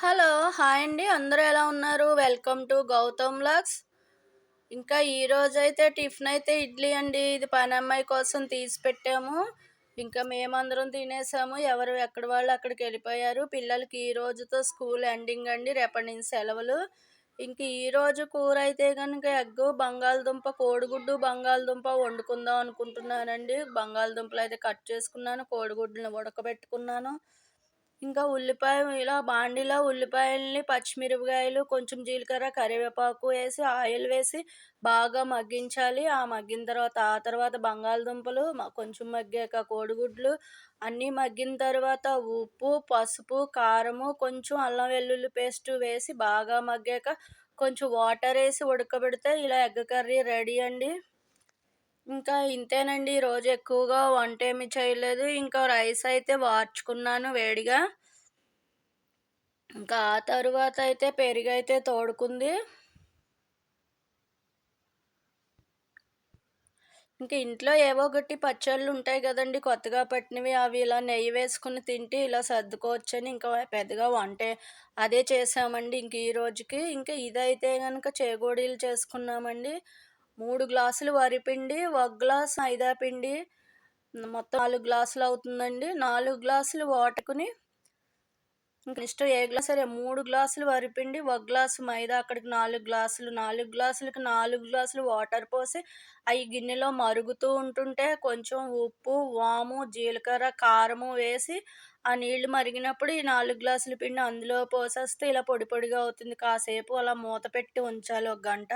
Hello! Hi అండి. అందరూ ఎలా ఉన్నారు? Welcome to Gautam vlogs. ఇంకా ఈరోజైతే టిఫినయితే ఇడ్లీ అండి. ఇది పనమ్మాయి కోసం తీసి పెట్టాము. ఇంకా మేమందరం తినేసాము. ఎవరు ఎక్కడి వాళ్ళు అక్కడికెళ్ళిపోయారు. పిల్లలకి ఈ రోజుతో స్కూల్ ఎండింగ్ అండి. రేపటి నుంచి సెలవులు. ఇంక ఈరోజు కూరైతే గనుక ఎగ్గు, బంగాళదుంప, కోడిగుడ్డు, బంగాళదుంప వండుకుందాం అనుకుంటున్నానండి. బంగాళదుంపలయితే కట్ చేసుకున్నాను. కోడిగుడ్డుని ఉడకబెట్టుకున్నాను. ఇంకా ఉల్లిపాయ ఇలా బాండీలో ఉల్లిపాయల్ని, పచ్చిమిరపకాయలు, కొంచెం జీలకర్ర, కరివేపాకు వేసి, ఆయిల్ వేసి బాగా మగ్గించాలి. ఆ తర్వాత బంగాళదుంపలు కొంచెం మగ్గాక కోడిగుడ్లు అన్నీ మగ్గిన తర్వాత ఉప్పు, పసుపు, కారము, కొంచెం అల్లం వెల్లుల్లి పేస్టు వేసి బాగా మగ్గాక కొంచెం వాటరేసి ఉడకబెడితే ఇలా ఎగ్ కర్రీ రెడీ అండి. ఇంకా ఇంతేనండి. ఈరోజు ఎక్కువగా వంటేమి చేయలేదు. ఇంకా రైస్ అయితే వార్చుకున్నాను వేడిగా. ఇంకా ఆ తరువాత అయితే పెరుగైతే తోడుకుంది. ఇంక ఇంట్లో ఏవో ఒకటి పచ్చళ్ళు ఉంటాయి గదండీ! కొత్తగా పట్టినవి అవి ఇలా నెయ్యి వేసుకొని తింటే ఇలా సర్దుకోవచ్చని ఇంకా పెద్దగా వంటే అదే చేశామండి ఇంక ఈ రోజుకి. ఇంకా ఇదైతే గనక చేగోడీలు చేసుకున్నామండి. 3 గ్లాసులు వరిపిండి, ఒక గ్లాస్ మైదా పిండి, మొత్తం 4 గ్లాసులవుతుందండి. 4 గ్లాసులు వాటర్‌కుని ఇంక ఇష్టం ఏ గ్లాస్ సరే 3 గ్లాసులు వరిపిండి, ఒక గ్లాసు మైదా అక్కడికి 4 గ్లాసులు, 4 గ్లాసులకి 4 గ్లాసులు వాటర్ పోసి అయి గిన్నెలో మరుగుతూ ఉంటుంటే కొంచెం ఉప్పు, వాము, జీలకర్ర, కారము వేసి ఆ నీళ్లు మరిగినప్పుడు ఈ 4 గ్లాసుల పిండి అందులో పోసేస్తే ఇలా పొడి పొడిగా అవుతుంది. కాసేపు అలా మూత పెట్టి ఉంచాలి ఒక గంట.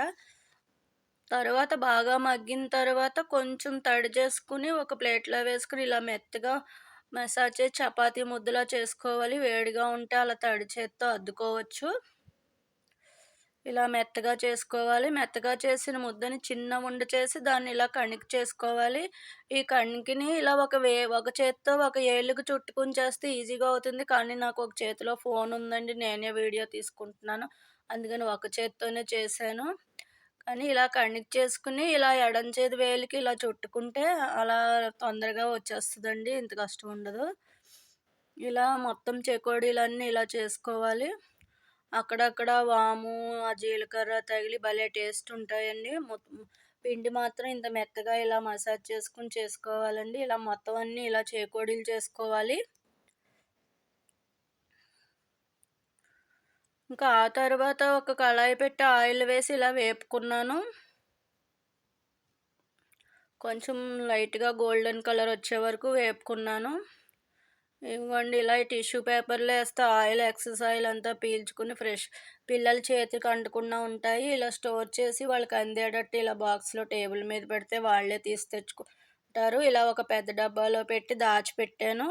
తర్వాత బాగా మగ్గిన తర్వాత కొంచెం తడి చేసుకొని ఒక ప్లేట్‌లో వేసుకొని ఇలా మెత్తగా మసాజ్ చేసి చపాతీ ముద్దలా చేసుకోవాలి. వేడిగా ఉంటే అలా తడి చేత్తో అద్దుకోవచ్చు. ఇలా మెత్తగా చేసుకోవాలి. మెత్తగా చేసిన ముద్దని చిన్న ఉండ చేసి దాన్ని ఇలా కణిక చేసుకోవాలి. ఈ కణికని ఇలా ఒక చేత్తో ఒక ఏలుకి చుట్టుకొని చేస్తే ఈజీగా అవుతుంది. కానీ నాకు ఒక చేతిలో ఫోన్ ఉందండి. నేనే వీడియో తీసుకుంటున్నాను. అందుకని ఒక చేత్తోనే చేశాను. కానీ ఇలా కణిక చేసుకొని ఇలా ఎడమ చేతి వేలికి ఇలా చుట్టుకుంటే అలా తొందరగా వచ్చేస్తదండి. ఇంత కష్టం ఉండదు. ఇలా మొత్తం చెకోడీలన్నీ ఇలా చేసుకోవాలి. అక్కడక్కడ వాము, ఆ జీలకర్ర తగిలి భలే టేస్ట్ ఉంటాయండి. పిండి మాత్రం ఇంత మెత్తగా ఇలా మసాజ్ చేసుకొని చేసుకోవాలండి. ఇలా మొత్తం అన్నీ ఇలా చేకోడీలు చేసుకోవాలి. ఇంకా ఆ తర్వాత ఒక కళాయి పెట్టి ఆయిల్ వేసి ఇలా వేపుకున్నాను. కొంచెం లైట్‌గా గోల్డెన్ కలర్ వచ్చే వరకు వేపుకున్నాను. ఇదిగోండి ఇలా టిష్యూ పేపర్‌లో ఏస్తే ఆయిల్ ఎక్సెస్ ఆయిల్ అంతా పీల్చుకొని పిల్లల చేతికి అంటకుండా ఉంటాయి. ఇలా స్టోర్ చేసి వాళ్ళకి అందేటట్టు ఇలా బాక్స్‌లో టేబుల్ మీద పెడితే వాళ్ళే తీసి తెచ్చుకుంటారు. ఇలా ఒక పెద్ద డబ్బాలో పెట్టి దాచిపెట్టాను.